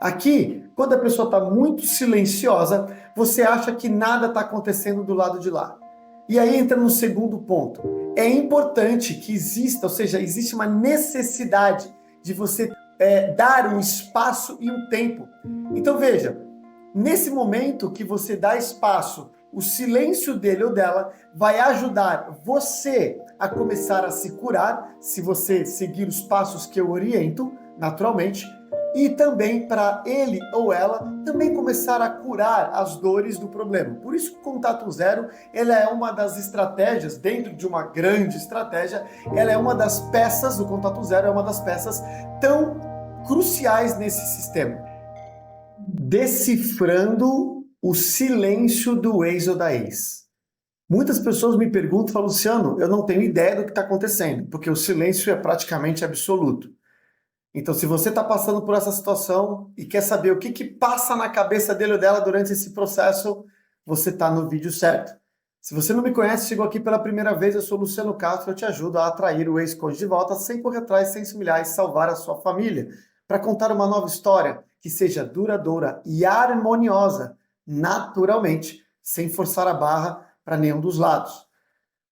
Aqui, quando a pessoa está muito silenciosa, você acha que nada está acontecendo do lado de lá. E aí entra no segundo ponto. É importante que exista, ou seja, existe uma necessidade de você dar um espaço e um tempo. Então veja, nesse momento que você dá espaço, o silêncio dele ou dela vai ajudar você a começar a se curar, se você seguir os passos que eu oriento, naturalmente, e também para ele ou ela também começar a curar as dores do problema. Por isso, o contato zero, ela é uma das estratégias, dentro de uma grande estratégia, ela é uma das peças, o contato zero é uma das peças tão cruciais nesse sistema. Decifrando o silêncio do ex ou da ex. Muitas pessoas me perguntam e falam, Luciano, eu não tenho ideia do que está acontecendo, porque o silêncio é praticamente absoluto. Então, se você está passando por essa situação e quer saber o que passa na cabeça dele ou dela durante esse processo, você está no vídeo certo. Se você não me conhece, chegou aqui pela primeira vez, eu sou Luciano Castro, eu te ajudo a atrair o ex-cônjuge de volta sem correr atrás, sem se humilhar e salvar a sua família, para contar uma nova história que seja duradoura e harmoniosa, naturalmente, sem forçar a barra para nenhum dos lados.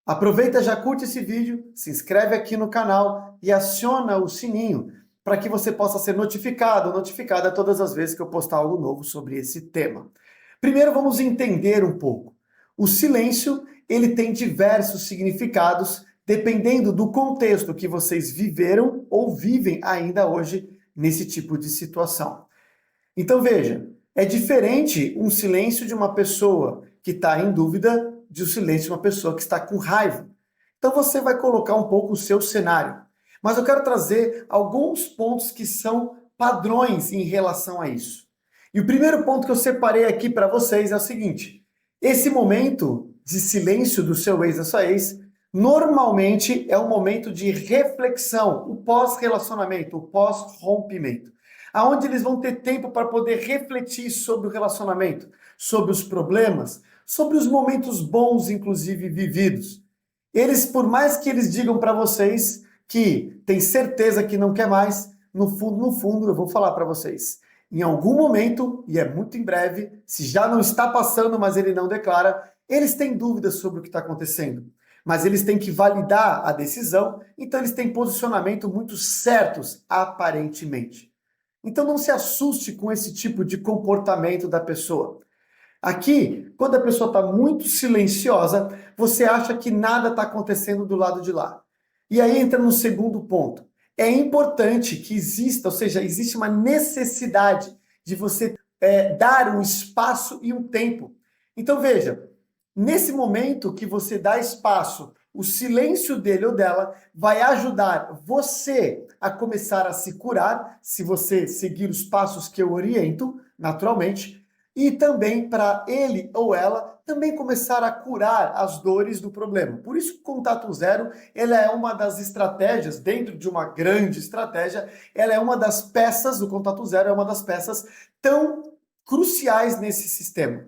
Aproveita, já curte esse vídeo, se inscreve aqui no canal e aciona o sininho para que você possa ser notificado ou notificada todas as vezes que eu postar algo novo sobre esse tema. Primeiro vamos entender um pouco. O silêncio, ele tem diversos significados dependendo do contexto que vocês viveram ou vivem ainda hoje nesse tipo de situação. Então veja, é diferente um silêncio de uma pessoa que está em dúvida de um silêncio de uma pessoa que está com raiva. Então você vai colocar um pouco o seu cenário. Mas eu quero trazer alguns pontos que são padrões em relação a isso. E o primeiro ponto que eu separei aqui para vocês é o seguinte: esse momento de silêncio do seu ex, da sua ex, normalmente é um momento de reflexão, o pós-relacionamento, o pós-rompimento, aonde eles vão ter tempo para poder refletir sobre o relacionamento, sobre os problemas, sobre os momentos bons, inclusive, vividos. Eles, por mais que eles digam para vocês que tem certeza que não quer mais, no fundo, eu vou falar para vocês. Em algum momento, e é muito em breve, se já não está passando, mas ele não declara, eles têm dúvidas sobre o que está acontecendo. Mas eles têm que validar a decisão, então eles têm posicionamento muito certos, aparentemente. Então não se assuste com esse tipo de comportamento da pessoa. Aqui, quando a pessoa está muito silenciosa, você acha que nada está acontecendo do lado de lá. E aí entra no segundo ponto. É importante que exista, ou seja, existe uma necessidade de você dar um espaço e um tempo. Então veja, nesse momento que você dá espaço, o silêncio dele ou dela vai ajudar você a começar a se curar, se você seguir os passos que eu oriento, naturalmente, e também para ele ou ela também começar a curar as dores do problema. Por isso, o contato zero, ela é uma das estratégias, dentro de uma grande estratégia, ela é uma das peças, o contato zero é uma das peças tão cruciais nesse sistema.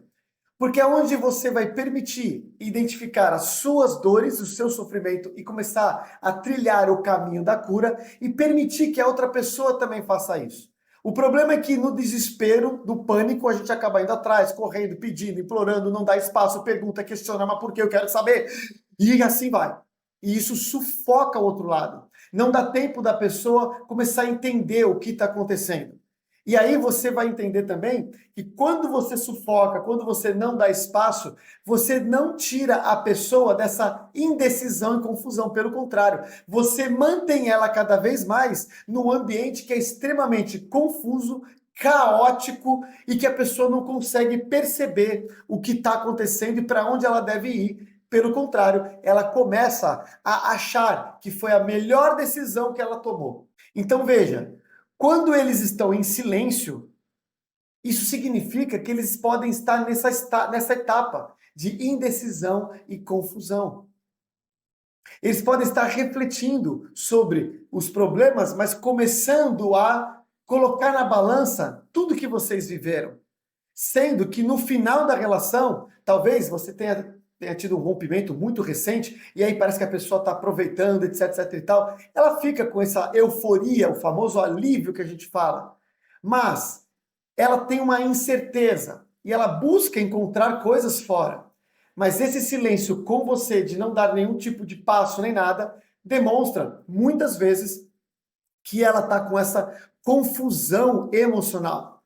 Porque é onde você vai permitir identificar as suas dores, o seu sofrimento e começar a trilhar o caminho da cura e permitir que a outra pessoa também faça isso. O problema é que no desespero, do pânico, a gente acaba indo atrás, correndo, pedindo, implorando, não dá espaço, pergunta, questiona, mas por que eu quero saber? E assim vai. E isso sufoca o outro lado. Não dá tempo da pessoa começar a entender o que está acontecendo. E aí você vai entender também que quando você sufoca, quando você não dá espaço, você não tira a pessoa dessa indecisão e confusão. Pelo contrário, você mantém ela cada vez mais num ambiente que é extremamente confuso, caótico e que a pessoa não consegue perceber o que está acontecendo e para onde ela deve ir. Pelo contrário, ela começa a achar que foi a melhor decisão que ela tomou. Então veja, quando eles estão em silêncio, isso significa que eles podem estar nessa etapa de indecisão e confusão. Eles podem estar refletindo sobre os problemas, mas começando a colocar na balança tudo que vocês viveram. Sendo que no final da relação, talvez você tenha tido um rompimento muito recente, e aí parece que a pessoa está aproveitando, etc, etc e tal, ela fica com essa euforia, o famoso alívio que a gente fala. Mas ela tem uma incerteza e ela busca encontrar coisas fora. Mas esse silêncio com você, de não dar nenhum tipo de passo nem nada, demonstra muitas vezes que ela está com essa confusão emocional.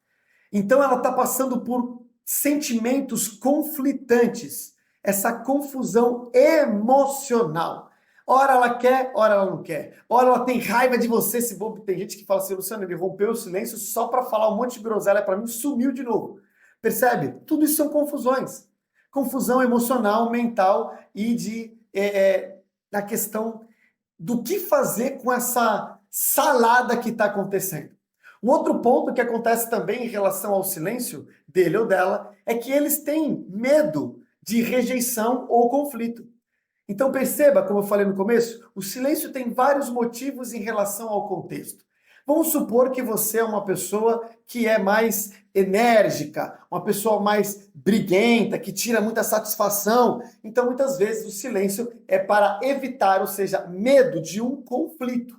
Então ela está passando por sentimentos conflitantes, essa confusão emocional. Ora ela quer, ora ela não quer. Ora ela tem raiva de você, se bobo. Tem gente que fala assim, Luciano, ele rompeu o silêncio só para falar um monte de groselha para mim, sumiu de novo. Percebe? Tudo isso são confusões. Confusão emocional, mental e na questão do que fazer com essa salada que está acontecendo. Um outro ponto que acontece também em relação ao silêncio dele ou dela é que eles têm medo de rejeição ou conflito. Então perceba, como eu falei no começo, o silêncio tem vários motivos em relação ao contexto. Vamos supor que você é uma pessoa que é mais enérgica, uma pessoa mais briguenta, que tira muita satisfação. Então, muitas vezes, o silêncio é para evitar, ou seja, medo de um conflito.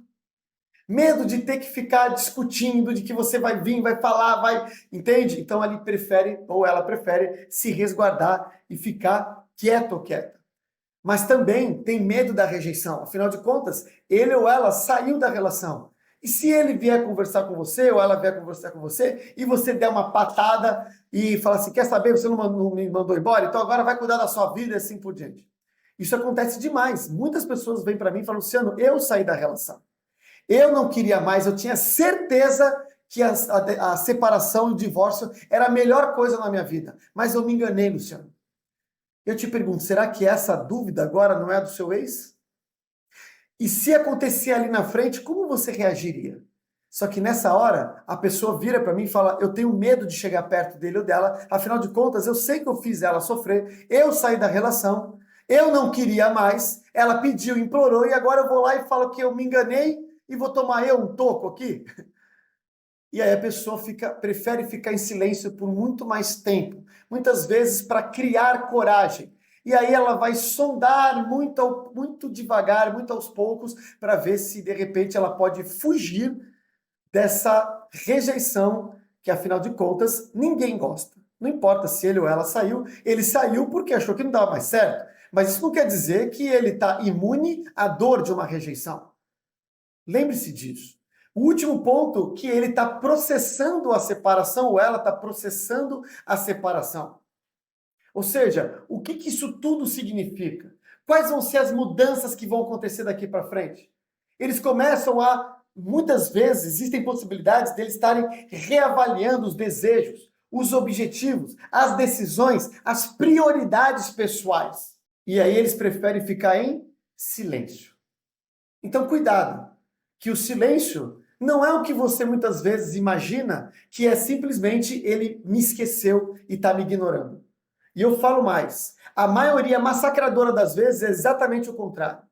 Medo de ter que ficar discutindo, de que você vai vir, vai falar, vai... Entende? Então, ele prefere, ou ela prefere, se resguardar e ficar quieto ou quieta. Mas também tem medo da rejeição. Afinal de contas, ele ou ela saiu da relação. E se ele vier conversar com você, ou ela vier conversar com você, e você der uma patada e falar assim, quer saber, você não me mandou embora, então agora vai cuidar da sua vida e assim por diante. Isso acontece demais. Muitas pessoas vêm para mim e falam, Luciano, eu saí da relação. Eu não queria mais, eu tinha certeza que a separação e o divórcio era a melhor coisa na minha vida. Mas eu me enganei, Luciano. Eu te pergunto, será que essa dúvida agora não é do seu ex? E se acontecer ali na frente, como você reagiria? Só que nessa hora, a pessoa vira para mim e fala, eu tenho medo de chegar perto dele ou dela, afinal de contas, eu sei que eu fiz ela sofrer, eu saí da relação, eu não queria mais, ela pediu, implorou, e agora eu vou lá e falo que eu me enganei e vou tomar eu um toco aqui? E aí a pessoa prefere ficar em silêncio por muito mais tempo, muitas vezes para criar coragem. E aí ela vai sondar muito devagar, muito aos poucos, para ver se de repente ela pode fugir dessa rejeição que, afinal de contas, ninguém gosta. Não importa se ele ou ela saiu, ele saiu porque achou que não dava mais certo. Mas isso não quer dizer que ele está imune à dor de uma rejeição. Lembre-se disso. O último ponto, que ele está processando a separação, ou ela está processando a separação. Ou seja, o que isso tudo significa? Quais vão ser as mudanças que vão acontecer daqui para frente? Eles começam muitas vezes, existem possibilidades deles estarem reavaliando os desejos, os objetivos, as decisões, as prioridades pessoais. E aí eles preferem ficar em silêncio. Então, cuidado, que o silêncio não é o que você muitas vezes imagina, que é simplesmente ele me esqueceu e está me ignorando. E eu falo mais, a maioria massacradora das vezes é exatamente o contrário.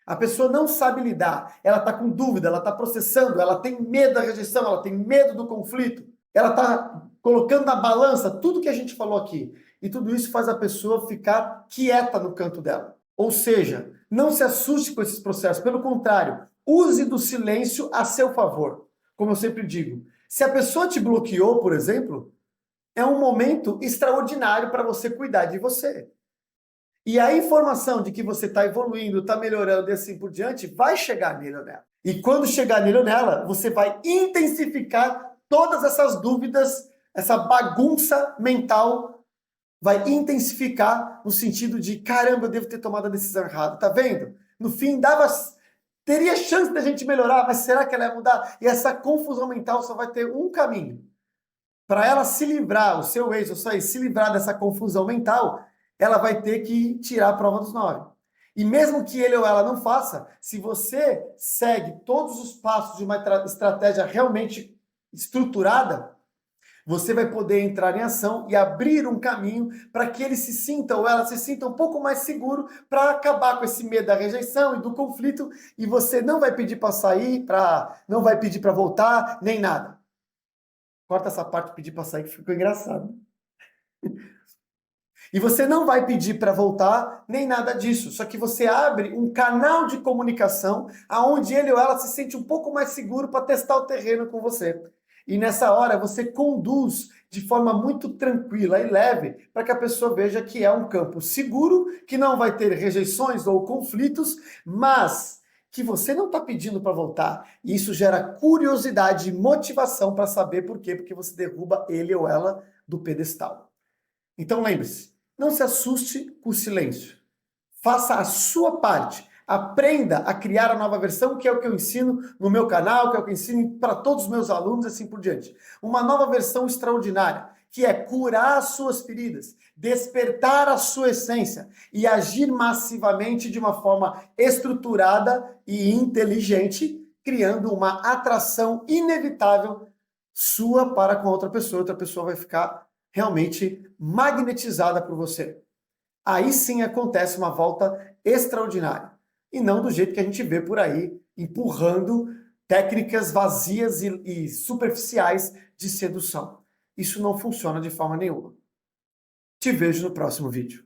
A pessoa não sabe lidar, ela está com dúvida, ela está processando, ela tem medo da rejeição, ela tem medo do conflito, ela está colocando na balança tudo que a gente falou aqui. E tudo isso faz a pessoa ficar quieta no canto dela. Ou seja, não se assuste com esses processos, pelo contrário, use do silêncio a seu favor. Como eu sempre digo, se a pessoa te bloqueou, por exemplo, é um momento extraordinário para você cuidar de você. E a informação de que você está evoluindo, está melhorando e assim por diante, vai chegar nele ou nela. E quando chegar nele ou nela, você vai intensificar todas essas dúvidas, essa bagunça mental, vai intensificar no sentido de, caramba, eu devo ter tomado a decisão errada. Tá vendo? No fim, teria chance da gente melhorar, mas será que ela ia mudar? E essa confusão mental só vai ter um caminho. Para ela se livrar, o seu ex ou sua ex se livrar dessa confusão mental, ela vai ter que tirar a prova dos 9. E mesmo que ele ou ela não faça, se você segue todos os passos de uma estratégia realmente estruturada, você vai poder entrar em ação e abrir um caminho para que ele se sinta ou ela se sinta um pouco mais seguro para acabar com esse medo da rejeição e do conflito, e você não vai pedir para sair, não vai pedir para voltar, nem nada. Corta essa parte de pedir para sair que ficou engraçado. E você não vai pedir para voltar, nem nada disso. Só que você abre um canal de comunicação aonde ele ou ela se sente um pouco mais seguro para testar o terreno com você. E nessa hora você conduz de forma muito tranquila e leve para que a pessoa veja que é um campo seguro, que não vai ter rejeições ou conflitos, mas que você não está pedindo para voltar. E isso gera curiosidade e motivação para saber por quê, porque você derruba ele ou ela do pedestal. Então lembre-se, não se assuste com o silêncio. Faça a sua parte. Aprenda a criar a nova versão, que é o que eu ensino no meu canal, que é o que eu ensino para todos os meus alunos e assim por diante. Uma nova versão extraordinária, que é curar as suas feridas, despertar a sua essência e agir massivamente de uma forma estruturada e inteligente, criando uma atração inevitável sua para com outra pessoa vai ficar realmente magnetizada por você. Aí sim acontece uma volta extraordinária. E não do jeito que a gente vê por aí, empurrando técnicas vazias e superficiais de sedução. Isso não funciona de forma nenhuma. Te vejo no próximo vídeo.